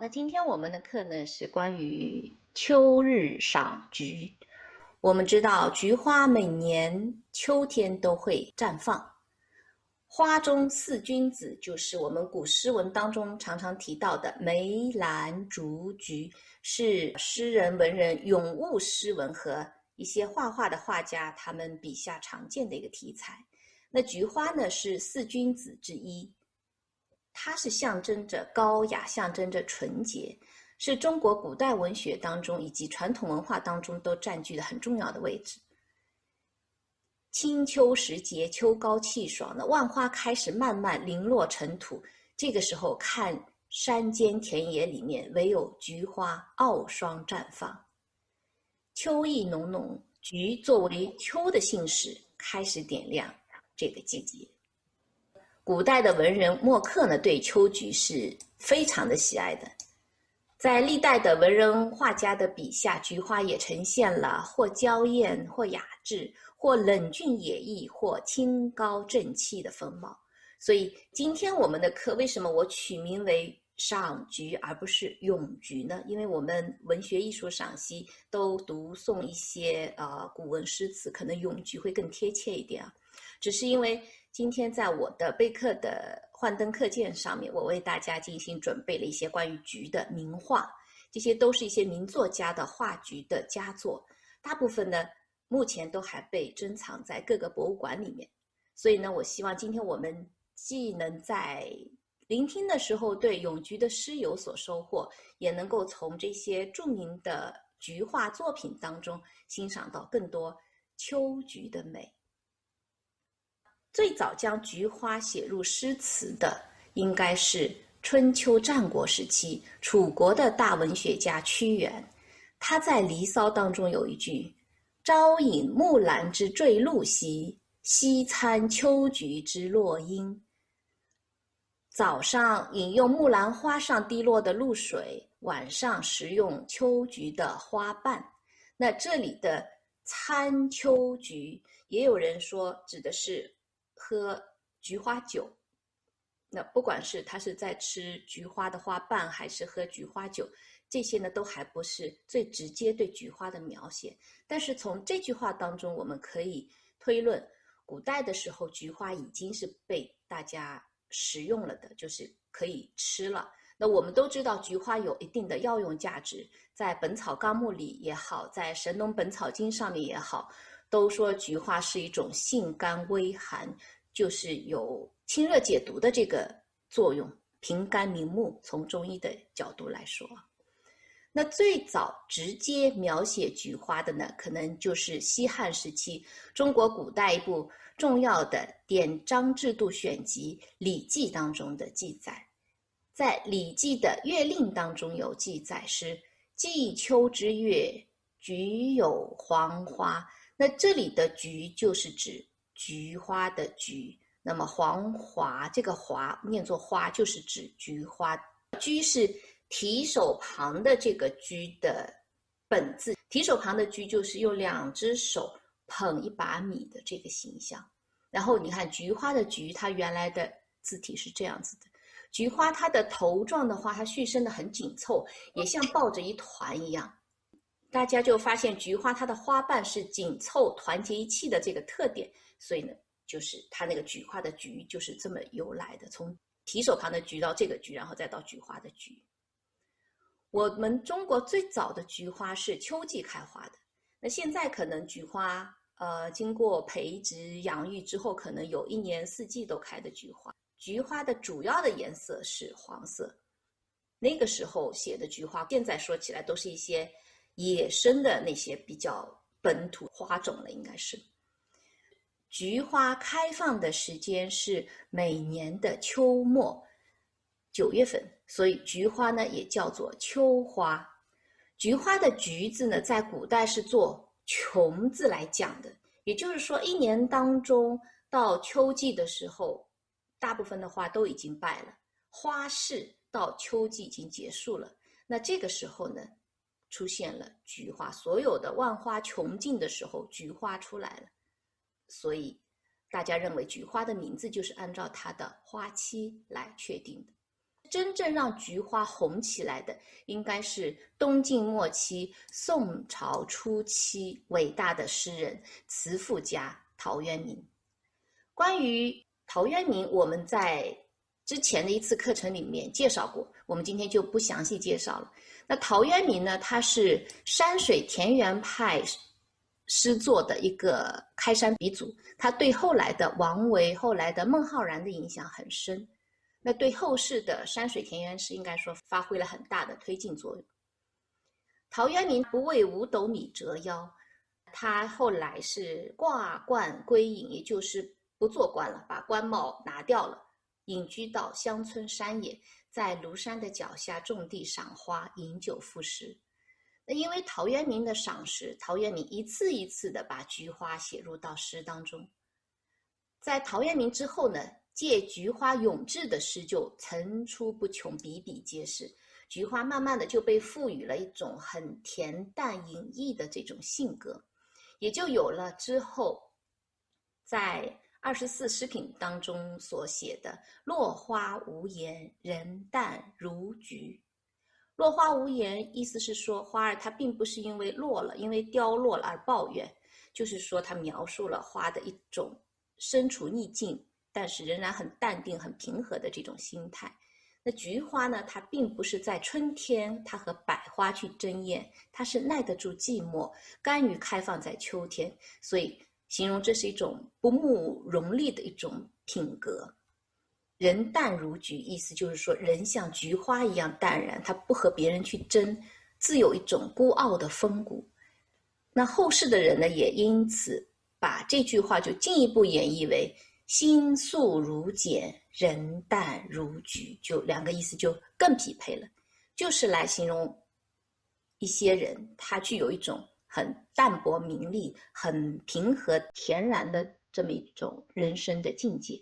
那今天我们的课呢是关于秋日赏菊。我们知道菊花每年秋天都会绽放，花中四君子就是我们古诗文当中常常提到的梅兰竹菊，是诗人文人咏物诗文和一些画画的画家他们笔下常见的一个题材。那菊花呢是四君子之一，它是象征着高雅，象征着纯洁，是中国古代文学当中以及传统文化当中都占据了很重要的位置。清秋时节，秋高气爽，那万花开始慢慢零落尘土，这个时候看山间田野里面，唯有菊花傲霜绽放，秋意浓浓，菊作为秋的信使，开始点亮这个季节。古代的文人墨客呢，对秋菊是非常的喜爱的。在历代的文人画家的笔下，菊花也呈现了或娇艳、或雅致、或冷峻野逸、或清高正气的风貌。所以今天我们的课为什么我取名为赏菊而不是咏菊呢？因为我们文学艺术赏析都读诵一些古文诗词，可能咏菊会更贴切一点啊。只是因为今天在我的备课的幻灯课件上面，我为大家进行准备了一些关于菊的名画，这些都是一些名作家的画菊的佳作，大部分呢目前都还被珍藏在各个博物馆里面。所以呢，我希望今天我们既能在聆听的时候对咏菊的诗有所收获，也能够从这些著名的菊画作品当中欣赏到更多秋菊的美。最早将菊花写入诗词的应该是春秋战国时期楚国的大文学家屈原，他在《离骚》当中有一句：朝饮木兰之坠露兮，夕餐秋菊之落英。早上饮用木兰花上滴落的露水，晚上食用秋菊的花瓣。那这里的餐秋菊，也有人说指的是喝菊花酒，那不管是他是在吃菊花的花瓣还是喝菊花酒，这些呢都还不是最直接对菊花的描写。但是从这句话当中，我们可以推论，古代的时候菊花已经是被大家食用了的，就是可以吃了。那我们都知道菊花有一定的药用价值，在《本草纲目》里也好，在《神农本草经》上面也好，都说菊花是一种性甘微寒，就是有清热解毒的这个作用，平肝明目，从中医的角度来说。那最早直接描写菊花的呢，可能就是西汉时期中国古代一部重要的典章制度选集《礼记》当中的记载。在《礼记》的乐令当中有记载是季秋之月，菊有黄花。那这里的菊就是指菊花的菊，那么黄华这个华念作花，就是指菊花。菊是提手旁的这个菊的本字，提手旁的菊就是用两只手捧一把米的这个形象。然后你看菊花的菊，它原来的字体是这样子的。菊花它的头状的话，它续生的很紧凑，也像抱着一团一样。大家就发现菊花它的花瓣是紧凑团结一气的这个特点，所以呢，就是它那个菊花的菊就是这么由来的，从提手旁的菊到这个菊，然后再到菊花的菊。我们中国最早的菊花是秋季开花的，那现在可能菊花经过培植养育之后，可能有一年四季都开的菊花。菊花的主要的颜色是黄色，那个时候写的菊花，现在说起来都是一些野生的那些比较本土花种了，应该是。菊花开放的时间是每年的秋末9月份，所以菊花呢也叫做秋花。菊花的菊字呢，在古代是做穷字来讲的，也就是说一年当中到秋季的时候，大部分的花都已经败了，花市到秋季已经结束了。那这个时候呢，出现了菊花，所有的万花穷尽的时候，菊花出来了。所以大家认为菊花的名字就是按照它的花期来确定的。真正让菊花红起来的，应该是东晋末期、宋朝初期伟大的诗人、词赋家陶渊明。关于陶渊明，我们在之前的一次课程里面介绍过，我们今天就不详细介绍了。那陶渊明呢，他是山水田园派诗作的一个开山鼻祖，他对后来的王维、后来的孟浩然的影响很深，那对后世的山水田园诗应该说发挥了很大的推进作用。陶渊明不为五斗米折腰，他后来是挂冠归隐，也就是不做官了，把官帽拿掉了，隐居到乡村山野，在庐山的脚下种地赏花，饮酒赋诗。那因为陶渊明的赏识，陶渊明一次一次的把菊花写入到诗当中。在陶渊明之后呢，借菊花咏志的诗就层出不穷，比比皆是。菊花慢慢的就被赋予了一种很恬淡隐逸的这种性格，也就有了之后在24诗品当中所写的落花无言，人淡如菊。落花无言意思是说，花儿它并不是因为落了，因为凋落了而抱怨，就是说它描述了花的一种身处逆境但是仍然很淡定很平和的这种心态。那菊花呢，它并不是在春天它和百花去争艳，它是耐得住寂寞，甘于开放在秋天，所以形容这是一种不慕荣利的一种品格。人淡如菊，意思就是说人像菊花一样淡然，他不和别人去争，自有一种孤傲的风骨。那后世的人呢，也因此把这句话就进一步演绎为心素如简，人淡如菊，就两个意思就更匹配了，就是来形容一些人他具有一种很淡泊名利、很平和恬然的这么一种人生的境界。